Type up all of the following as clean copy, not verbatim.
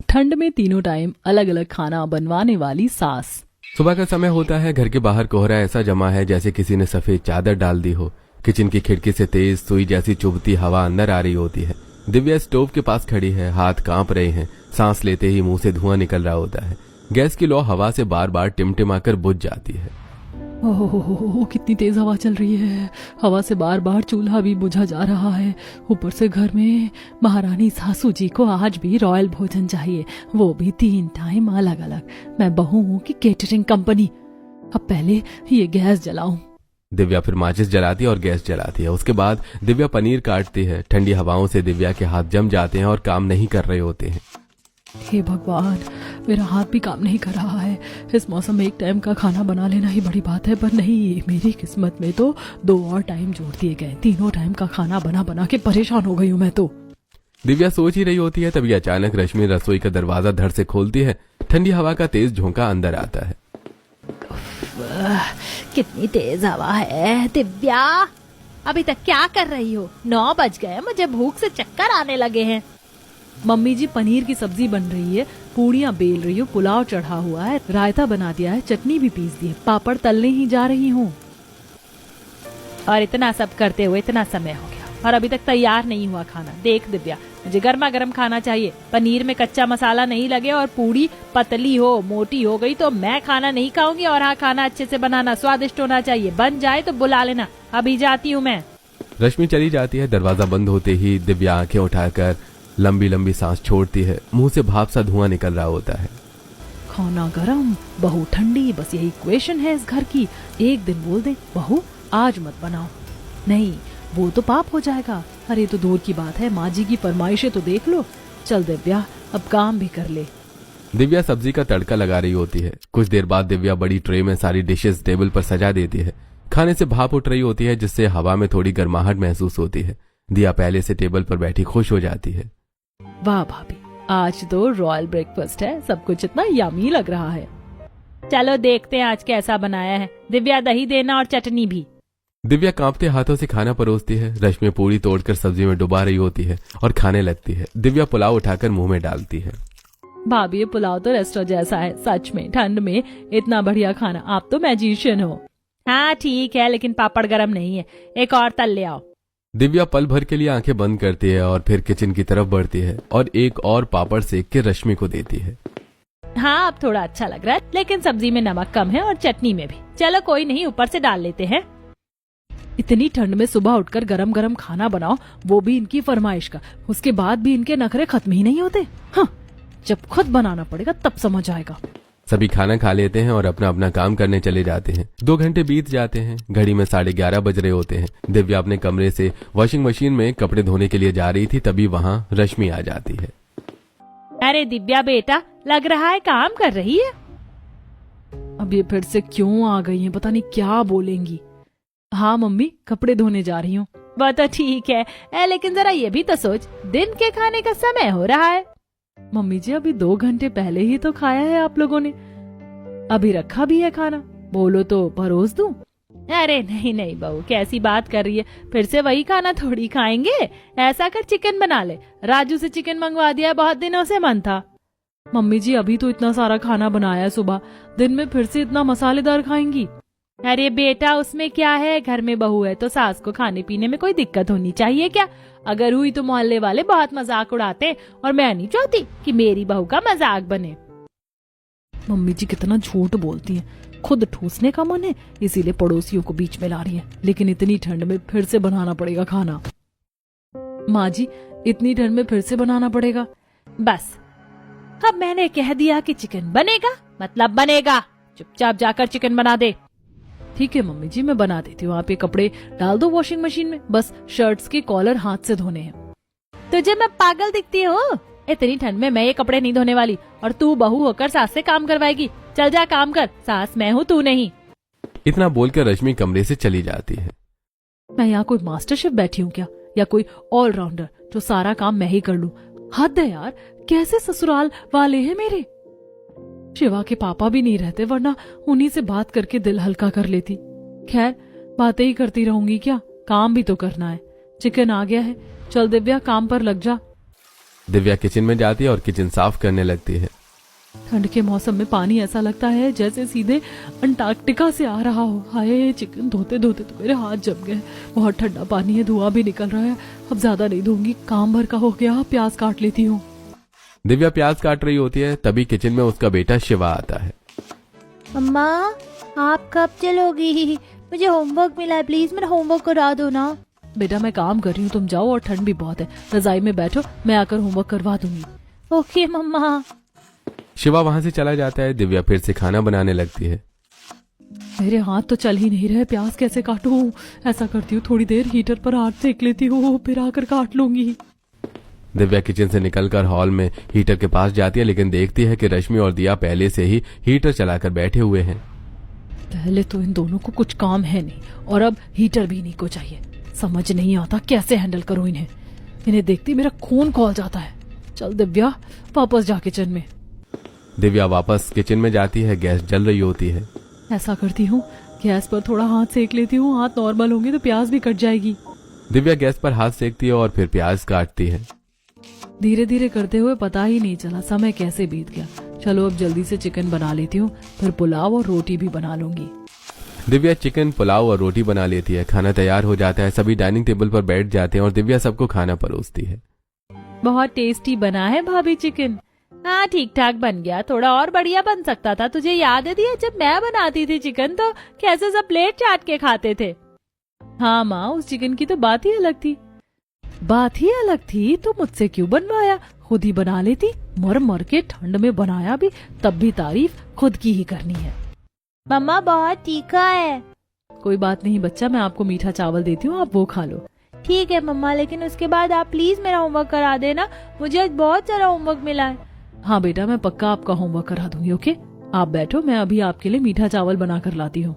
ठंड में तीनों टाइम अलग अलग खाना बनवाने वाली सास। सुबह का समय होता है। घर के बाहर कोहरा ऐसा जमा है जैसे किसी ने सफेद चादर डाल दी हो। किचन की खिड़की से तेज सुई जैसी चुभती हवा अंदर आ रही होती है। दिव्या स्टोव के पास खड़ी है, हाथ कांप रहे हैं। सांस लेते ही मुंह से धुआं निकल रहा होता है। गैस की लौ हवा से बार बार टिमटिमाकर बुझ जाती है। ओह, कितनी तेज हवा चल रही है। हवा से बार बार चूल्हा भी बुझा जा रहा है। ऊपर से घर में महारानी सासू जी को आज भी रॉयल भोजन चाहिए, वो भी 3 टाइम अलग अलग। मैं बहू हूँ कि केटरिंग कंपनी। अब पहले ये गैस जलाऊं। दिव्या फिर माचिस जलाती है और गैस जलाती है। उसके बाद दिव्या पनीर काटती है। ठंडी हवाओं से दिव्या के हाथ जम जाते हैं और काम नहीं कर रहे होते हैं। हे भगवान, मेरा हाथ भी काम नहीं कर रहा है। इस मौसम में 1 टाइम का खाना बना लेना ही बड़ी बात है, पर नहीं, मेरी किस्मत में तो 2 और टाइम जोड़ दिए गए। 3 टाइम का खाना बना बना के परेशान हो गई हूँ मैं तो। दिव्या सोच ही रही होती है, तभी अचानक रश्मि रसोई का दरवाजा धड़ से खोलती है। ठंडी हवा का तेज झोंका अंदर आता है। कितनी तेज हवा है। दिव्या, अभी तक क्या कर रही हो? 9 बज गए, मुझे भूख से चक्कर आने लगे हैं। मम्मी जी, पनीर की सब्जी बन रही है, पूड़ियाँ बेल रही हूँ, पुलाव चढ़ा हुआ है, रायता बना दिया है, चटनी भी पीस दी है, पापड़ तलने ही जा रही हूँ। और इतना सब करते हुए इतना समय हो गया और अभी तक तैयार नहीं हुआ खाना। देख दिव्या, मुझे गर्मा गर्म खाना चाहिए। पनीर में कच्चा मसाला नहीं लगे और पूड़ी पतली हो, मोटी हो गई तो मैं खाना नहीं खाऊंगी। और हाँ, खाना अच्छे से बनाना, स्वादिष्ट होना चाहिए। बन जाए तो बुला लेना। अभी जाती हूँ मैं। रश्मि चली जाती है। दरवाजा बंद होते ही दिव्या आंखें उठाकर लंबी लंबी सांस छोड़ती है। मुंह से भाप सा धुआं निकल रहा होता है। खाना गरम, बहू ठंडी, बस यही इक्वेशन है इस घर की। एक दिन बोल दे, बहू आज मत बनाओ, नहीं वो तो पाप हो जाएगा। अरे तो दूर की बात है, माँ जी की फरमाइशें तो देख लो। चल दिव्या, अब काम भी कर ले। दिव्या सब्जी का तड़का लगा रही होती है। कुछ देर बाद दिव्या बड़ी ट्रे में सारी डिशेस टेबल पर सजा देती है। खाने से भाप उठ रही होती है, जिससे हवा में थोड़ी गर्माहट महसूस होती है। दिया पहले से टेबल पर बैठी खुश हो जाती है। वाह भाभी, आज तो रॉयल ब्रेकफास्ट है। सब कुछ इतना यमी लग रहा है। चलो देखते हैं आज कैसा बनाया है। दिव्या, दही देना और चटनी भी। दिव्या कांपते हाथों से खाना परोसती है। रश्मि पूरी तोड़कर सब्जी में डुबा रही होती है और खाने लगती है। दिव्या पुलाव उठाकर मुंह में डालती है। भाभी, ये पुलाव तो रेस्टोरेंट जैसा है। सच में ठंड में इतना बढ़िया खाना। आप तो मैजिशियन हो। हाँ ठीक है, लेकिन पापड़ गरम नहीं है। एक और तल ले आओ। दिव्या पल भर के लिए आंखें बंद करती है और फिर किचन की तरफ बढ़ती है और एक और पापड़ सेक के रश्मि को देती है। हाँ, अब थोड़ा अच्छा लग रहा है, लेकिन सब्जी में नमक कम है और चटनी में भी। चलो कोई नहीं, ऊपर से डाल लेते हैं। इतनी ठंड में सुबह उठकर गरम गरम खाना बनाओ, वो भी इनकी फरमाइश का। उसके बाद भी इनके नखरे खत्म ही नहीं होते। हाँ, जब खुद बनाना पड़ेगा तब समझ आएगा। सभी खाना खा लेते हैं और अपना अपना काम करने चले जाते हैं। 2 घंटे बीत जाते हैं। घड़ी में 11:30 बज रहे होते हैं। दिव्या अपने कमरे से वॉशिंग मशीन में कपड़े धोने के लिए जा रही थी, तभी वहाँ रश्मि आ जाती है। अरे दिव्या बेटा, लग रहा है काम कर रही है। अब ये फिर से क्यों आ गई है, पता नहीं क्या बोलेंगी। हाँ मम्मी, कपड़े धोने जा रही हूँ। वो तो ठीक है, लेकिन जरा ये भी तो सोच, दिन के खाने का समय हो रहा है। मम्मी जी, अभी 2 घंटे पहले ही तो खाया है आप लोगों ने। अभी रखा भी है खाना, बोलो तो परोस दूं। अरे नहीं नहीं बहू, कैसी बात कर रही है। फिर से वही खाना थोड़ी खाएंगे। ऐसा कर, चिकन बना ले। राजू से चिकन मंगवा दिया, बहुत दिनों से मन था। मम्मी जी, अभी तो इतना सारा खाना बनाया है सुबह, दिन में फिर से इतना मसालेदार खाएंगी? अरे बेटा, उसमें क्या है, घर में बहू है तो सास को खाने पीने में कोई दिक्कत होनी चाहिए क्या? अगर हुई तो मोहल्ले वाले बहुत मजाक उड़ाते और मैं नहीं चाहती कि मेरी बहू का मजाक बने। मम्मी जी कितना झूठ बोलती हैं। खुद ठूसने का मन है, इसीलिए पड़ोसियों को बीच में ला रही है। लेकिन इतनी ठंड में फिर से बनाना पड़ेगा खाना। माँ जी, इतनी ठंड में फिर से बनाना पड़ेगा? बस, अब मैंने कह दिया कि चिकन बनेगा मतलब बनेगा। चुपचाप जाकर चिकन बना दे। ठीक है मम्मी जी, मैं बना देती हूँ। आप ये कपड़े डाल दो वॉशिंग मशीन में, बस शर्ट्स के कॉलर हाथ से धोने हैं। तुझे मैं पागल दिखती हूँ? इतनी ठंड में मैं ये कपड़े नहीं धोने वाली, और तू बहू होकर सास से काम करवाएगी। चल जा काम कर, सास मैं हूँ, तू नहीं। इतना बोलकर रश्मि कमरे से चली जाती है। मैं यहाँ कोई मास्टर शेफ बैठी हूँ क्या, या कोई ऑलराउंडर जो सारा काम मैं ही कर लूं? हद है यार, कैसे ससुराल वाले हैं मेरे। शिवा के पापा भी नहीं रहते, वरना उन्हीं से बात करके दिल हल्का कर लेती। खैर, बातें ही करती रहूंगी क्या, काम भी तो करना है। चिकन आ गया है, चल दिव्या काम पर लग जा। दिव्या किचन में जाती है और किचन साफ करने लगती है। ठंड के मौसम में पानी ऐसा लगता है जैसे सीधे अंटार्कटिका से आ रहा हो। हाय, चिकन धोते धोते तो मेरे हाथ जम गए। बहुत ठंडा पानी है, धुआं भी निकल रहा है। अब ज्यादा नहीं धोऊंगी, काम भर का हो गया। प्याज काट लेती हूँ। दिव्या प्याज काट रही होती है, तभी किचन में उसका बेटा शिवा आता है। अम्मा, आप कब चलोगी? मुझे होमवर्क मिला है, प्लीज मेरा होमवर्क करा दो ना। बेटा मैं काम कर रही हूँ, तुम जाओ, और ठंड भी बहुत है। रजाई में बैठो, मैं आकर होमवर्क करवा दूंगी। ओके मम्मा। शिवा वहां से चला जाता है। दिव्या फिर से खाना बनाने लगती है। मेरे हाथ तो चल ही नहीं रहे, प्याज कैसे काटूं? ऐसा करती हूँ, थोड़ी देर हीटर पर हाथ सेक लेती हूँ, फिर आकर काट लूंगी। दिव्या किचन से निकलकर हॉल में हीटर के पास जाती है, लेकिन देखती है कि रश्मि और दिया पहले से ही हीटर चलाकर बैठे हुए हैं। पहले तो इन दोनों को कुछ काम है नहीं, और अब हीटर भी नहीं को चाहिए। समझ नहीं आता कैसे हैंडल करूं इन्हें। इन्हें देखती मेरा खून खौल जाता है। चल दिव्या, वापस जा किचन में। दिव्या वापस किचन में जाती है। गैस जल रही होती है। ऐसा करती हूँ, गैस पर थोड़ा हाथ सेक लेती हूँ। हाथ नॉर्मल होंगे तो प्याज भी कट जाएगी। दिव्या गैस पर हाथ सेकती है और फिर प्याज काटती है। धीरे धीरे करते हुए पता ही नहीं चला समय कैसे बीत गया। चलो अब जल्दी से चिकन बना लेती हूँ, फिर पुलाव और रोटी भी बना लूंगी। दिव्या चिकन, पुलाव और रोटी बना लेती है। खाना तैयार हो जाता है। सभी डाइनिंग टेबल पर बैठ जाते हैं और दिव्या सबको खाना परोसती है। बहुत टेस्टी बना है भाभी चिकन। हाँ, ठीक ठाक बन गया। थोड़ा और बढ़िया बन सकता था। तुझे याद है दिया, जब मैं बनाती थी चिकन तो कैसे सब प्लेट चाट के खाते थे। हाँ माँ, उस चिकन की तो बात ही अलग थी। बात ही अलग थी तो मुझसे क्यों बनवाया? खुद ही बना लेती। मर मर के ठंड में बनाया भी, तब भी तारीफ खुद की ही करनी है। मम्मा बहुत तीखा है। कोई बात नहीं बच्चा, मैं आपको मीठा चावल देती हूँ, आप वो खा लो। ठीक है मम्मा, लेकिन उसके बाद आप प्लीज मेरा होमवर्क करा देना। मुझे आज बहुत सारा होमवर्क मिला है। हाँ बेटा, मैं पक्का आपका होमवर्क करा दूंगी। ओके, आप बैठो, मैं अभी आपके लिए मीठा चावल बना कर लाती हूँ।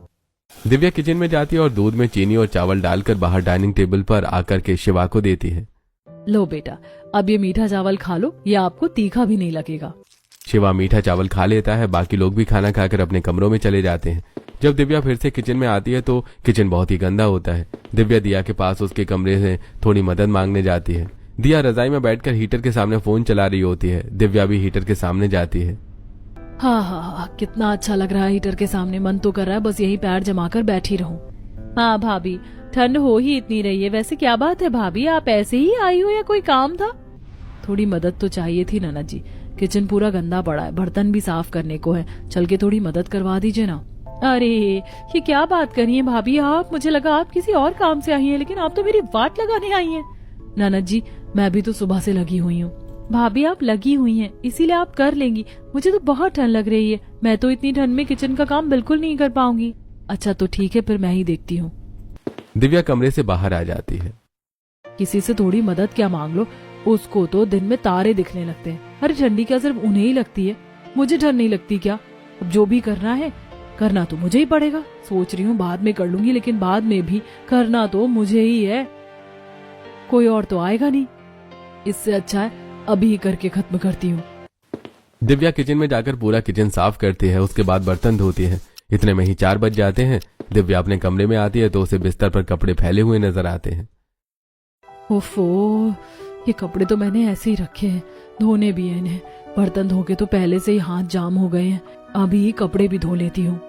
दिव्या किचन में जाती है और दूध में चीनी और चावल डालकर बाहर डाइनिंग टेबल पर आकर के शिवा को देती है। लो बेटा, अब ये मीठा चावल खा लो, ये आपको तीखा भी नहीं लगेगा। शिवा मीठा चावल खा लेता है। बाकी लोग भी खाना खाकर अपने कमरों में चले जाते हैं। जब दिव्या फिर से किचन में आती है तो किचन बहुत ही गंदा होता है। दिव्या दिया के पास उसके कमरे से थोड़ी मदद मांगने जाती है। दिया रजाई में बैठकर हीटर के सामने फोन चला रही होती है। दिव्या भी हीटर के सामने जाती है। हाँ हाँ हाँ, कितना अच्छा लग रहा है हीटर के सामने। मन तो कर रहा है बस यही पैर जमाकर बैठी रहूं। हाँ भाभी, ठंड हो ही इतनी रही है। वैसे क्या बात है भाभी, आप ऐसे ही आई हो या कोई काम था? थोड़ी मदद तो चाहिए थी ननद जी। किचन पूरा गंदा पड़ा है, बर्तन भी साफ करने को है। चल के थोड़ी मदद करवा दीजिए ना। अरे ये क्या बात करी है भाभी आप? मुझे लगा आप किसी और काम से आई हैं, लेकिन आप तो मेरी वाट लगाने आई हैं। ननद जी, मैं भी तो सुबह से लगी हुई हूँ। भाभी आप लगी हुई हैं, इसीलिए आप कर लेंगी। मुझे तो बहुत ठंड लग रही है। मैं तो इतनी ठंड में किचन का काम बिल्कुल नहीं कर पाऊंगी। अच्छा तो ठीक है, फिर मैं ही देखती हूँ। दिव्या कमरे से बाहर आ जाती है। किसी से थोड़ी मदद क्या मांग लो, उसको तो दिन में तारे दिखने लगते हैं। अरे ठंडी क्या सिर्फ उन्हें ही लगती है? मुझे ठंड नहीं लगती क्या? अब जो भी करना है करना तो मुझे ही पड़ेगा। सोच रही हूँ बाद में कर लूंगी, लेकिन बाद में भी करना तो मुझे ही है। कोई और तो आएगा नहीं। इससे अच्छा है अभी ही करके खत्म करती हूँ। दिव्या किचन में जाकर पूरा किचन साफ करती है। उसके बाद बर्तन धोती है। इतने में ही 4 बज जाते हैं। दिव्या अपने कमरे में आती है तो उसे बिस्तर पर कपड़े फैले हुए नजर आते हैं। ओफो, ये कपड़े तो मैंने ऐसे ही रखे हैं, धोने भी है इन्हें। बर्तन धो के तो पहले से ही हाथ जाम हो गए हैं। अभी ही कपड़े भी धो लेती हूँ।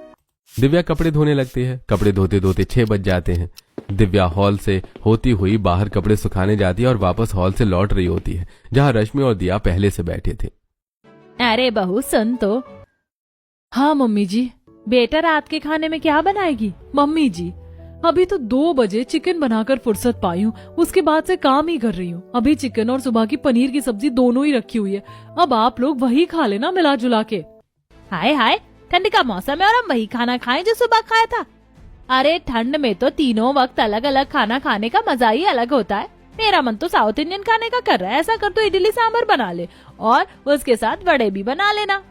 दिव्या कपड़े धोने लगती है। कपड़े धोते धोते 6 बज जाते हैं। दिव्या हॉल से होती हुई बाहर कपड़े सुखाने जाती है और वापस हॉल से लौट रही होती है, जहाँ रश्मि और दिया पहले से बैठे थे। अरे बहू सुन तो। हाँ मम्मी जी। बेटा रात के खाने में क्या बनाएगी? मम्मी जी, अभी तो 2 बजे चिकन बनाकर फुर्सत पाई हूँ, उसके बाद से काम ही कर रही हूँ। अभी चिकन और सुबह की पनीर की सब्जी दोनों ही रखी हुई है। अब आप लोग वही खा लेना मिला जुला के। हाय हाय, ठंड का मौसम है और हम वही खाना खाएं जो सुबह खाया था। अरे ठंड में तो तीनों वक्त अलग अलग खाना खाने का मजा ही अलग होता है। मेरा मन तो साउथ इंडियन खाने का कर रहा है। ऐसा कर तो इडली सांभर बना ले और उसके साथ वड़े भी बना लेना।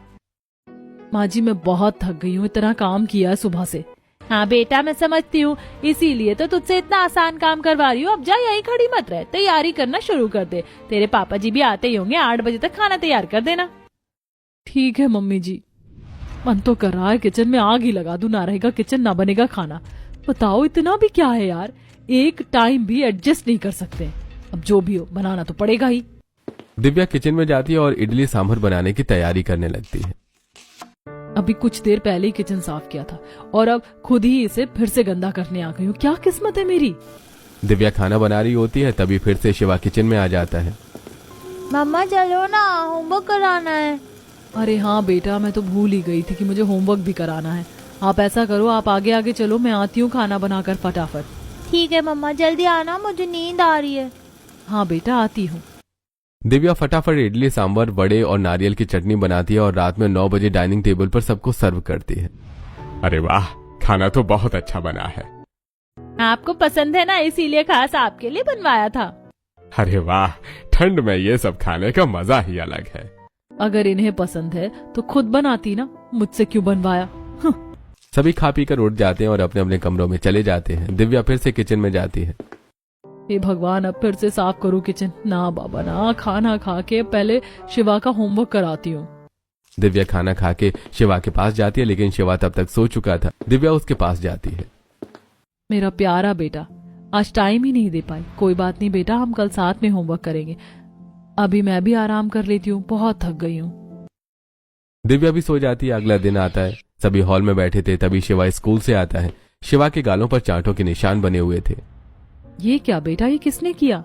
माँ जी, मैं बहुत थक गई हूँ, इतना काम किया है सुबह से। हाँ बेटा, मैं समझती हूँ, इसीलिए तो तुझसे इतना आसान काम करवा रही हूँ। अब जा यही खड़ी मत रहे, तैयारी करना शुरू कर दे। तेरे पापा जी भी आते ही होंगे, 8 बजे तक खाना तैयार कर देना। ठीक है मम्मी जी। मन तो कर रहा है किचन में आग ही लगा दूं, ना रहेगा किचन ना बनेगा खाना। बताओ इतना भी क्या है यार, एक टाइम भी एडजस्ट नहीं कर सकते। अब जो भी हो बनाना तो पड़ेगा ही। दिव्या किचन में जाती है और इडली सांभर बनाने की तैयारी करने लगती है। अभी कुछ देर पहले ही किचन साफ किया था और अब खुद ही इसे फिर से गंदा करने आ गई हूँ। क्या किस्मत है मेरी। दिव्या खाना बना रही होती है, तभी फिर से शिवा किचन में आ जाता है। मम्मा चलो ना, होमवर्क कराना है। अरे हाँ बेटा, मैं तो भूल ही गई थी कि मुझे होमवर्क भी कराना है। आप ऐसा करो, आप आगे आगे चलो, मैं आती हूँ खाना बनाकर फटाफट। ठीक है मम्मा, जल्दी आना, मुझे नींद आ रही है। हाँ बेटा, आती हूँ। दिव्या फटाफट इडली सांभर, वड़े और नारियल की चटनी बनाती है और रात में 9 बजे डाइनिंग टेबल पर सबको सर्व करती है। अरे वाह, खाना तो बहुत अच्छा बना है। आपको पसंद है ना, इसीलिए खास आपके लिए बनवाया था। अरे वाह, ठंड में ये सब खाने का मजा ही अलग है। अगर इन्हें पसंद है तो खुद बनाती ना, मुझसे क्यों बनवाया। सभी खा पी कर उठ जाते हैं और अपने अपने कमरों में चले जाते हैं। दिव्या फिर से किचन में जाती है। हे भगवान, अब फिर से साफ करूँ किचन। ना बाबा ना, खाना खा के पहले शिवा का होमवर्क कराती हूँ। दिव्या खाना खा के शिवा के पास जाती है, लेकिन शिवा तब तक सो चुका था। दिव्या उसके पास जाती है। मेरा प्यारा बेटा, आज टाइम ही नहीं दे पाई। कोई बात नहीं बेटा, हम कल साथ में होमवर्क करेंगे। अभी मैं भी आराम कर लेती हूँ, बहुत थक गई हूँ। दिव्या भी सो जाती है। अगला दिन आता है। सभी हॉल में बैठे थे, तभी शिवा स्कूल से आता है। शिवा के गालों पर चांटों के निशान बने हुए थे। ये क्या बेटा, ये किसने किया।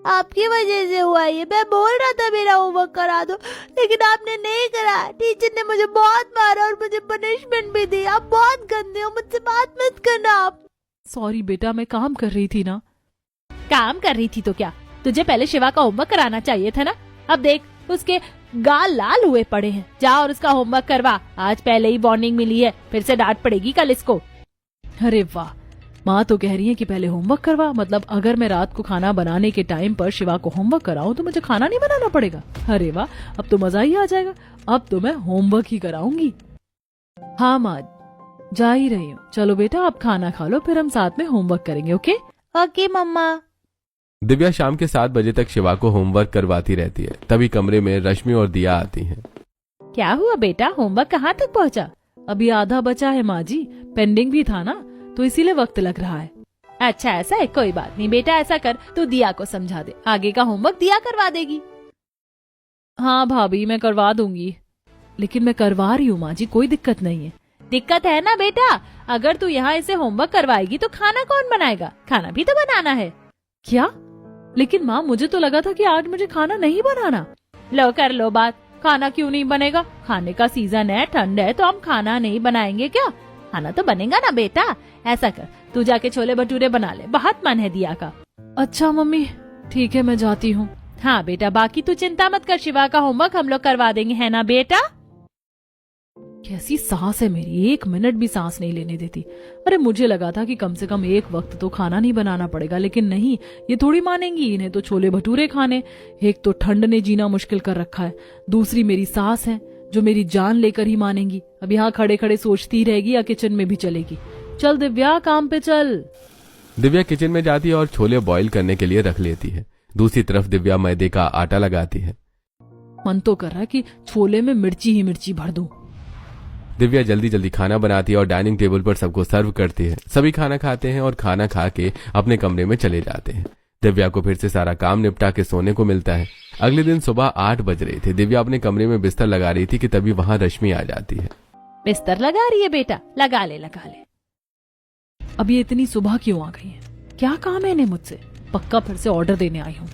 आपकी वजह से हुआ ये। मैं बोल रहा था मेरा होमवर्क करा दो, लेकिन आपने नहीं करा। टीचर ने मुझे बहुत मारा और मुझे पनिशमेंट भी दी। आप बहुत गंदे हो, मुझसे बात मत करना आप। सॉरी बेटा, मैं काम कर रही थी ना। काम कर रही थी तो क्या, तुझे पहले शिवा का होमवर्क कराना चाहिए था ना। अब देख, उसके गाल लाल हुए पड़े हैं। जा और उसका होमवर्क करवा। आज पहले ही वार्निंग मिली है, फिर से डांट पड़ेगी कल इसको। अरे वाह, माँ तो कह रही है कि पहले होमवर्क करवा। मतलब अगर मैं रात को खाना बनाने के टाइम पर शिवा को होमवर्क कराऊं तो मुझे खाना नहीं बनाना पड़ेगा। अरे वाह, अब तो मजा ही आ जाएगा। अब तो मैं होमवर्क ही कराऊंगी। हाँ माँ, जा ही रही हूँ। चलो बेटा, आप खाना खा लो, फिर हम साथ में होमवर्क करेंगे। ओके ओके मम्मा। दिव्या शाम के 7 बजे तक शिवा को होमवर्क करवाती रहती है। तभी कमरे में रश्मि और दिया आती हैं। क्या हुआ बेटा, होमवर्क कहाँ तक पहुँचा। अभी आधा बचा है माँ जी, पेंडिंग भी था ना, तो इसीलिए वक्त लग रहा है। अच्छा ऐसा है, कोई बात नहीं बेटा। ऐसा कर, तू दिया को समझा दे, आगे का होमवर्क दिया करवा देगी। हाँ भाभी, मैं करवा दूंगी, लेकिन मैं करवा रही हूँ माँ जी, कोई दिक्कत नहीं है। दिक्कत है ना बेटा, अगर तू यहाँ इसे होमवर्क करवाएगी तो खाना कौन बनाएगा। खाना भी तो बनाना है। क्या? लेकिन माँ, मुझे तो लगा था कि आज मुझे खाना नहीं बनाना। लो कर लो बात, खाना क्यों नहीं बनेगा। खाने का सीजन है, ठंड है, तो हम खाना नहीं बनाएंगे क्या। खाना तो बनेगा ना बेटा। ऐसा कर, तू जाके छोले भटूरे बना ले, बहुत मन है दिया का। अच्छा मम्मी, ठीक है, मैं जाती हूँ। हाँ बेटा, बाकी तू चिंता मत कर, शिवा का होमवर्क हम लोग करवा देंगे, है ना बेटा। कैसी सांस है मेरी, 1 मिनट भी सांस नहीं लेने देती। अरे मुझे लगा था कि कम से कम एक वक्त तो खाना नहीं बनाना पड़ेगा, लेकिन नहीं, ये थोड़ी मानेंगी। इन्हें तो छोले भटूरे खाने। एक तो ठंड ने जीना मुश्किल कर रखा है, दूसरी मेरी सास है जो मेरी जान लेकर ही मानेंगी। अब यहाँ खड़े खड़े सोचती रहेगी या किचन में भी चलेगी। चल दिव्या, काम पे चल। दिव्या किचन में जाती है और छोले बॉईल करने के लिए रख लेती है। दूसरी तरफ दिव्या मैदे का आटा लगाती है। मन तो कर रहा है कि छोले में मिर्ची ही मिर्ची भर दूं। दिव्या जल्दी जल्दी खाना बनाती है और डाइनिंग टेबल पर सबको सर्व करती है। सभी खाना खाते हैं और खाना खा के अपने कमरे में चले जाते हैं। दिव्या को फिर से सारा काम निपटा के सोने को मिलता है। अगले दिन सुबह 8 बज रहे थे। दिव्या अपने कमरे में बिस्तर लगा रही थी कि तभी वहां रश्मि आ जाती है। बिस्तर लगा रही है बेटा, लगा ले लगा ले। अब ये इतनी सुबह क्यों आ गई है? क्या काम है इन्हें मुझसे? पक्का फिर से ऑर्डर देने आई हूँ।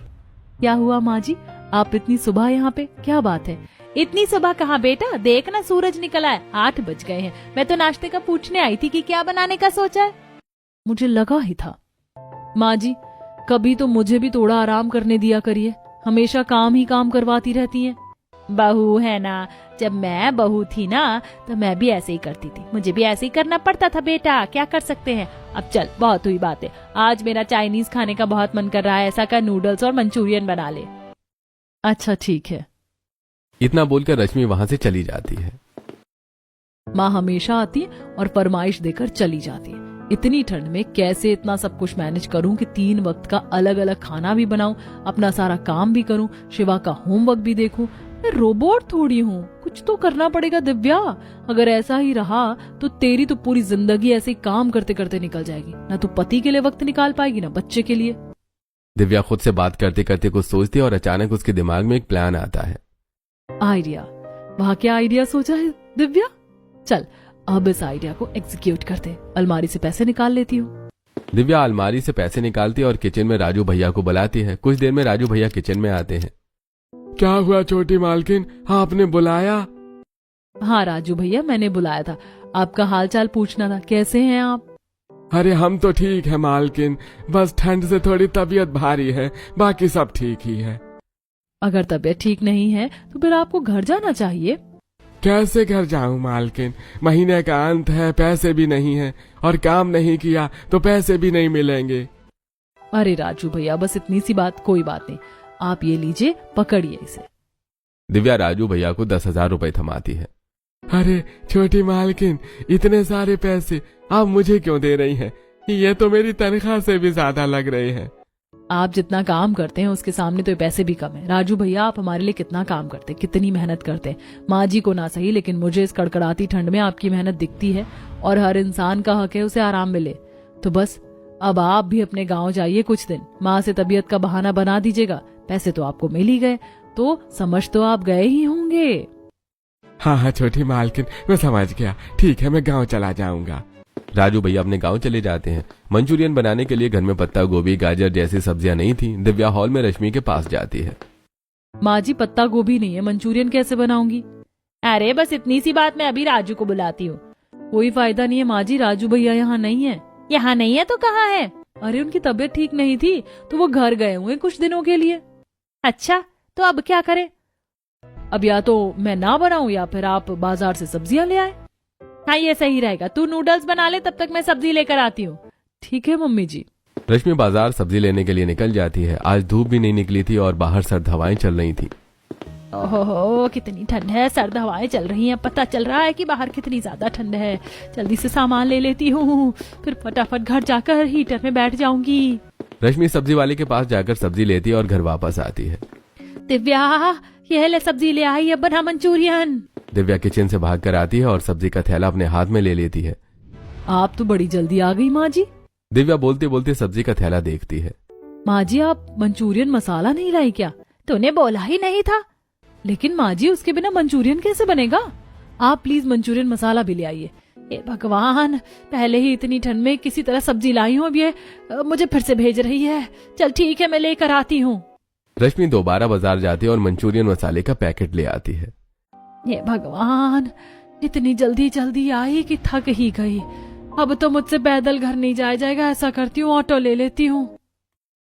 क्या हुआ माँ जी, आप इतनी सुबह यहाँ पे, क्या बात है? इतनी सुबह कहाँ बेटा, देख ना सूरज निकला है, 8 बज गए हैं। मैं तो नाश्ते का पूछने आई थी कि क्या बनाने का सोचा है। मुझे लगा ही था। माँ जी, कभी तो मुझे भी थोड़ा आराम करने दिया करिए, हमेशा काम ही काम करवाती रहती हैं। बहू है ना, जब मैं बहू थी ना तो मैं भी ऐसे ही करती थी, मुझे भी ऐसे ही करना पड़ता था बेटा, क्या कर सकते हैं। अब चल, बहुत हुई बातें, आज मेरा चाइनीज खाने का बहुत मन कर रहा है, ऐसा कर नूडल्स और मंचूरियन बना ले। अच्छा ठीक है। इतना बोलकर रश्मि वहां से चली जाती है। माँ हमेशा आती है और फरमाइश देकर चली जाती है। इतनी ठंड में कैसे इतना सब कुछ मैनेज करूं कि 3 वक्त का अलग अलग खाना भी बनाऊं, अपना सारा काम भी करूं, शिवा का होमवर्क भी देखूं। मैं रोबोट थोड़ी हूँ, कुछ तो करना पड़ेगा दिव्या। अगर ऐसा ही रहा तो तेरी तो पूरी जिंदगी ऐसे ही काम करते करते निकल जाएगी। ना तो पति के लिए वक्त निकाल पाएगी, ना बच्चे के लिए। दिव्या खुद से बात करते करते कुछ सोचती है और अचानक उसके दिमाग में एक प्लान आता है। आइडिया, वहां क्या आइडिया सोचा है दिव्या? चल अब इस आइडिया को एग्जीक्यूट करते। अलमारी से पैसे निकाल लेती हूँ। दिव्या अलमारी से पैसे निकालती है और किचन में राजू भैया को बुलाती है। कुछ देर में राजू भैया किचन में आते हैं। क्या हुआ छोटी मालकिन, आपने बुलाया? हाँ राजू भैया, मैंने बुलाया था, आपका हाल चाल पूछना था। कैसे हैं आप? अरे हम तो ठीक है मालकिन, बस ठंड से थोड़ी तबीयत भारी है, बाकी सब ठीक ही है। अगर तबीयत ठीक नहीं है तो फिर आपको घर जाना चाहिए। कैसे घर जाऊं मालकिन, महीने का अंत है, पैसे भी नहीं है और काम नहीं किया तो पैसे भी नहीं मिलेंगे। अरे राजू भैया, बस इतनी सी बात, कोई बात नहीं, आप ये लीजिए, पकड़िए इसे। दिव्या राजू भैया को 10,000 रुपए थमाती है। अरे छोटी मालकिन, इतने सारे पैसे आप मुझे क्यों दे रही हैं? ये तो मेरी तनख्वाह से भी ज्यादा लग रहे हैं। आप जितना काम करते हैं उसके सामने तो ये पैसे भी कम है। राजू भैया, आप हमारे लिए कितना काम करते हैं, कितनी मेहनत करते हैं। माँ जी को ना सही, लेकिन मुझे इस कड़कड़ाती ठंड में आपकी मेहनत दिखती है और हर इंसान का हक है उसे आराम मिले। तो बस अब आप भी अपने गाँव जाइए कुछ दिन, माँ से तबीयत का बहाना बना दीजिएगा। पैसे तो आपको मिल ही गए, तो समझ तो आप गए ही होंगे। हाँ हाँ छोटी मालकिन, मैं समझ गया, ठीक है मैं गाँव चला जाऊंगा। राजू भैया अपने गांव चले जाते हैं। मंचूरियन बनाने के लिए घर में पत्ता गोभी, गाजर जैसी सब्जियां नहीं थी। दिव्या हॉल में रश्मि के पास जाती है। माँ जी, पत्ता गोभी नहीं है, मंचूरियन कैसे बनाऊंगी? अरे बस इतनी सी बात, मैं अभी राजू को बुलाती हूँ। कोई फायदा नहीं है माँ जी, राजू भैया यहाँ नहीं है। यहाँ नहीं है तो कहाँ है? अरे उनकी तबीयत ठीक नहीं थी तो वो घर गए हुए कुछ दिनों के लिए। अच्छा, तो अब क्या करें? अब या तो मैं ना बनाऊं या फिर आप बाजार से सब्जियां ले आए। हाँ ये सही रहेगा, तू नूडल्स बना ले, तब तक मैं सब्जी लेकर आती हूँ। ठीक है मम्मी जी। रश्मि बाजार सब्जी लेने के लिए निकल जाती है। आज धूप भी नहीं निकली थी और बाहर सर्द हवाएं चल रही थी। ओहो कितनी ठंड है, सर्द हवाएं चल रही हैं, पता चल रहा है कि बाहर कितनी ज्यादा ठंड है। जल्दी से सामान ले लेती हूँ, फिर फटाफट घर जाकर हीटर में बैठ जाऊंगी। रश्मि सब्जी वाले के पास जाकर सब्जी लेती है और घर वापस आती है। दिव्या, ये ले सब्जी ले आई, अब बना मंचूरियन। दिव्या किचन से भाग कर आती है और सब्जी का थैला अपने हाथ में ले लेती है। आप तो बड़ी जल्दी आ गई माँ जी। दिव्या बोलते बोलते सब्जी का थैला देखती है। माँ जी, आप मंचूरियन मसाला नहीं लाई क्या? तूने बोला ही नहीं था। लेकिन माँ जी, उसके बिना मंचूरियन कैसे बनेगा? आप प्लीज मंचूरियन मसाला भी ले आइए। हे भगवान, पहले ही इतनी ठंड में किसी तरह सब्जी लाई हूँ, अब ये मुझे फिर से भेज रही है। चल ठीक है, मैं लेकर आती हूँ। रश्मि दोबारा बाजार जाती है और मंचूरियन मसाले का पैकेट ले आती है। ये भगवान, इतनी जल्दी जल्दी आई कि थक ही गई। अब तो मुझसे पैदल घर नहीं जाया जाएगा, ऐसा करती हूँ ऑटो ले लेती हूँ।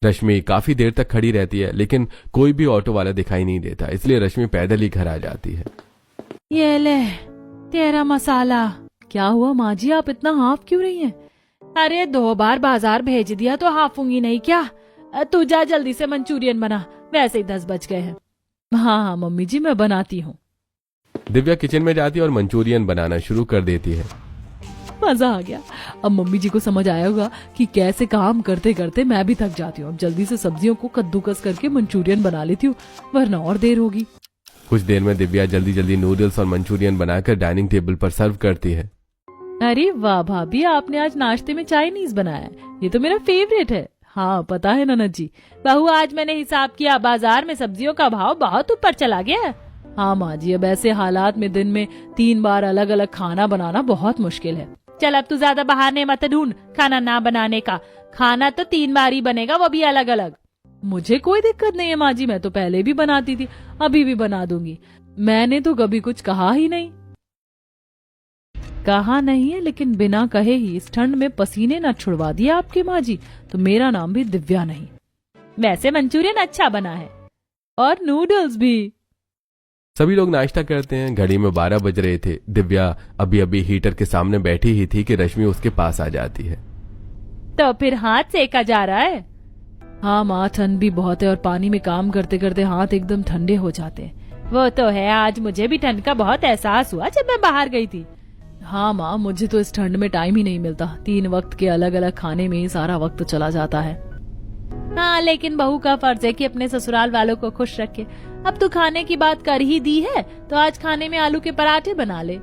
रश्मि काफी देर तक खड़ी रहती है लेकिन कोई भी ऑटो वाला दिखाई नहीं देता, इसलिए रश्मि पैदल ही घर आ जाती है। ये ले तेरा मसाला। क्या हुआ माँ जी, आप इतना हाफ क्यों रही हैं? अरे 2 बार बाजार भेज दिया तो हाफूंगी नहीं क्या? तू जा जल्दी से मंचूरियन बना, वैसे ही 10 बज गए हैं। हाँ हाँ मम्मी जी, मैं बनाती हूँ। दिव्या किचन में जाती है और मंचूरियन बनाना शुरू कर देती है। मजा आ गया। अब मम्मी जी को समझ आया होगा कि कैसे काम करते करते मैं भी थक जाती हूँ। अब जल्दी से सब्जियों को कद्दूकस करके मंचूरियन बना लेती हूँ, वरना और देर होगी। कुछ देर में दिव्या जल्दी जल्दी नूडल्स और मंचूरियन बनाकर डाइनिंग टेबल पर सर्व करती है। अरे वाह भाभी, आपने आज नाश्ते में चाइनीज बनाया, ये तो मेरा फेवरेट है। हाँ पता है ननद जी। बहू, आज मैंने हिसाब किया, बाजार में सब्जियों का भाव बहुत ऊपर चला गया। हाँ माँ जी, अब ऐसे हालात में दिन में 3 बार अलग अलग खाना बनाना बहुत मुश्किल है। चल अब तू ज्यादा बहाने मत ढूंढ खाना ना बनाने का। खाना तो 3 बार ही बनेगा, वो भी अलग अलग। मुझे कोई दिक्कत नहीं है माँ जी, मैं तो पहले भी बनाती थी, अभी भी बना दूंगी। मैंने तो कभी कुछ कहा ही नहीं। कहा नहीं है, लेकिन बिना कहे ही इस ठंड में पसीने न छुड़वा दिए आपकी माँ जी, तो मेरा नाम भी दिव्या नहीं। वैसे मंचूरियन अच्छा बना है, और नूडल्स भी। सभी लोग नाश्ता करते हैं। घड़ी में 12 बज रहे थे। दिव्या अभी अभी हीटर के सामने बैठी ही थी कि रश्मि उसके पास आ जाती है। तो फिर हाथ सेका जा रहा है? हाँ माँ, ठंड भी बहुत है और पानी में काम करते करते हाथ एकदम ठंडे हो जाते हैं। वो तो है, आज मुझे भी ठंड का बहुत एहसास हुआ जब मैं बाहर गई थी। हाँ माँ, मुझे तो इस ठंड में टाइम ही नहीं मिलता। 3 वक्त के अलग अलग खाने में ही सारा वक्त चला जाता है। हाँ, लेकिन बहू का फर्ज है कि अपने ससुराल वालों को खुश रखे। अब तो खाने की बात कर ही दी है तो आज खाने में आलू के पराठे बना ले।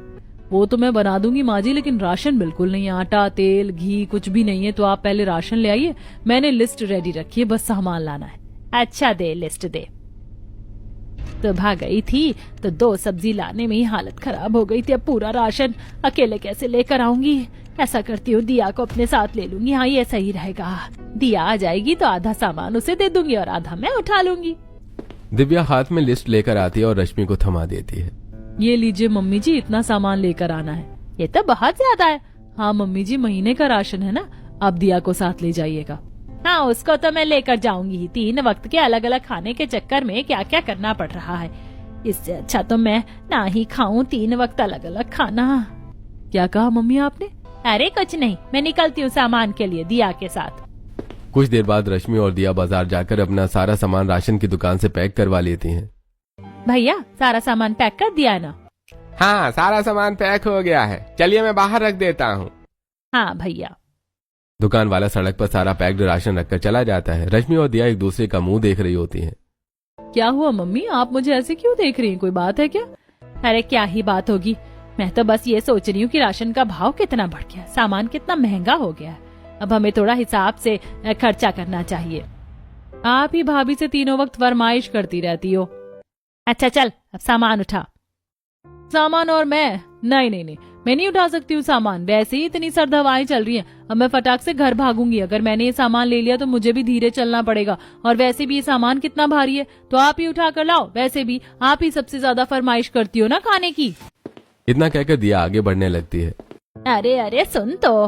वो तो मैं बना दूंगी माँ जी, लेकिन राशन बिल्कुल नहीं है। आटा, तेल, घी कुछ भी नहीं है। तो आप पहले राशन ले आइए, मैंने लिस्ट रेडी रखी है, बस सामान लाना है। अच्छा दे, लिस्ट दे। तो भाग गई थी तो 2 सब्जी लाने में ही हालत खराब हो गई थी। अब पूरा राशन अकेले कैसे लेकर आऊंगी? ऐसा करती हूँ, दिया को अपने साथ ले लूंगी। हाँ, ये सही रहेगा। दिया आ जाएगी तो आधा सामान उसे दे दूंगी और आधा मैं उठा लूंगी। दिव्या हाथ में लिस्ट लेकर आती है और रश्मि को थमा देती है। ये लीजिए मम्मी जी, इतना सामान लेकर आना है। ये तो बहुत ज्यादा है। हाँ मम्मी जी, महीने का राशन है ना, आप दिया को साथ ले जाइएगा। हाँ, उसको तो मैं लेकर जाऊंगी ही। 3 वक्त के अलग अलग खाने के चक्कर में क्या क्या करना पड़ रहा है। इससे अच्छा तो मैं ना ही खाऊं 3 वक्त अलग अलग खाना। क्या कहा मम्मी आपने? अरे कुछ नहीं, मैं निकलती हूँ सामान के लिए दिया के साथ। कुछ देर बाद रश्मि और दिया बाजार जाकर अपना सारा सामान राशन की दुकान से पैक करवा लेती हैं। भैया, सारा सामान पैक कर दिया ना? हाँ, सारा सामान पैक हो गया है, चलिए मैं बाहर रख देता हूँ। हाँ भैया। दुकान वाला सड़क पर सारा पैक्ड राशन रखकर चला जाता है। रश्मि और दिया एक दूसरे का मुंह देख रही होती हैं। क्या हुआ मम्मी, आप मुझे ऐसे क्यों देख रही हैं? कोई बात है क्या? अरे क्या ही बात होगी, मैं तो बस ये सोच रही हूँ कि राशन का भाव कितना बढ़ गया, सामान कितना महंगा हो गया है। अब हमें थोड़ा हिसाब से खर्चा करना चाहिए। आप ही भाभी से तीनों वक्त फरमाइश करती रहती हो। अच्छा चल, अब सामान उठा। सामान? और मैं नहीं, मैं नहीं उठा सकती हूँ सामान। वैसे ही इतनी सर्द हवाएं चल रही हैं। अब मैं फटाक से घर भागूंगी। अगर मैंने ये सामान ले लिया तो मुझे भी धीरे चलना पड़ेगा। और वैसे भी ये सामान कितना भारी है, तो आप ही उठा कर लाओ। वैसे भी आप ही सबसे ज्यादा फरमाइश करती हो ना खाने की। इतना कहकर दिया आगे बढ़ने लगती है। अरे अरे सुन तो।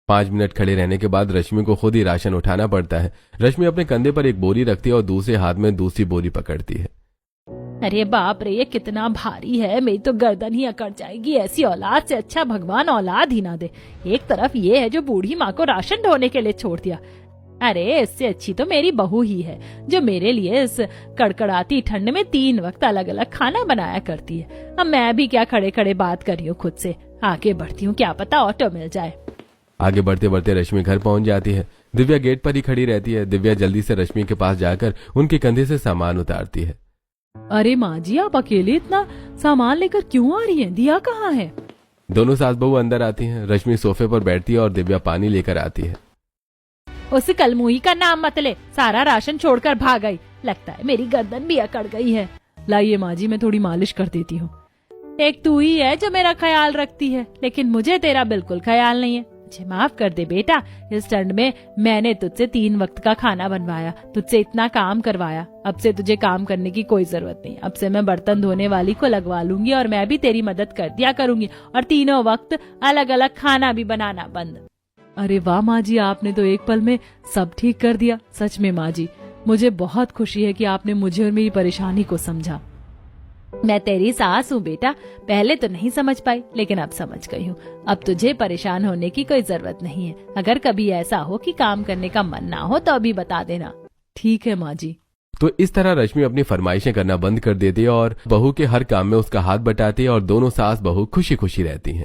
5 मिनट खड़े रहने के बाद रश्मि को खुद ही राशन उठाना पड़ता है। रश्मि अपने कंधे पर एक बोरी रखती है और दूसरे हाथ में दूसरी बोरी पकड़ती है। अरे बाप रे, ये कितना भारी है, मेरी तो गर्दन ही अकड़ जाएगी। ऐसी औलाद से अच्छा भगवान औलाद ही ना दे। एक तरफ ये है जो बूढ़ी माँ को राशन ढोने के लिए छोड़ दिया। अरे इससे अच्छी तो मेरी बहू ही है, जो मेरे लिए इस कड़कड़ाती ठंड में 3 वक्त अलग अलग खाना बनाया करती है। अब मैं भी क्या खड़े खड़े बात कर रही हूँ खुद से। आगे बढ़ती हूँ, क्या पता ऑटो मिल जाए। आगे बढ़ते बढ़ते रश्मि घर पहुंच जाती है। दिव्या गेट पर ही खड़ी रहती है। दिव्या जल्दी से रश्मि के पास जाकर उनके कंधे से सामान उतारती है। अरे माँ जी, आप अकेले इतना सामान लेकर क्यों आ रही हैं? दिया कहाँ है? दोनों सास बहू अंदर आती हैं। रश्मि सोफे पर बैठती है और दिव्या पानी लेकर आती है। उस कलमुही का नाम मत ले, सारा राशन छोड़कर भाग गई। लगता है मेरी गर्दन भी अकड़ गई है। लाइए माँ जी, मैं थोड़ी मालिश कर देती हूँ। एक तू ही है जो मेरा ख्याल रखती है, लेकिन मुझे तेरा बिल्कुल ख्याल नहीं है। मुझे माफ कर दे बेटा, इस ठंड में मैंने तुझसे 3 वक्त का खाना बनवाया, तुझसे इतना काम करवाया। अब से तुझे काम करने की कोई जरूरत नहीं। अब से मैं बर्तन धोने वाली को लगवा लूंगी और मैं भी तेरी मदद कर दिया करूंगी। और तीनों वक्त अलग अलग खाना भी बनाना बंद। अरे वाह माँ जी, आपने तो एक पल में सब ठीक कर दिया। सच में माँ जी, मुझे बहुत खुशी है कि आपने मुझे और मेरी परेशानी को समझा। मैं तेरी सास हूँ बेटा, पहले तो नहीं समझ पाई, लेकिन अब समझ गई हूँ। अब तुझे परेशान होने की कोई जरूरत नहीं है। अगर कभी ऐसा हो कि काम करने का मन ना हो तो अभी बता देना। ठीक है माँ जी। तो इस तरह रश्मि अपनी फरमाइशें करना बंद कर देती है और बहू के हर काम में उसका हाथ बटाती है और दोनों सास बहू खुशी खुशी रहती हैं।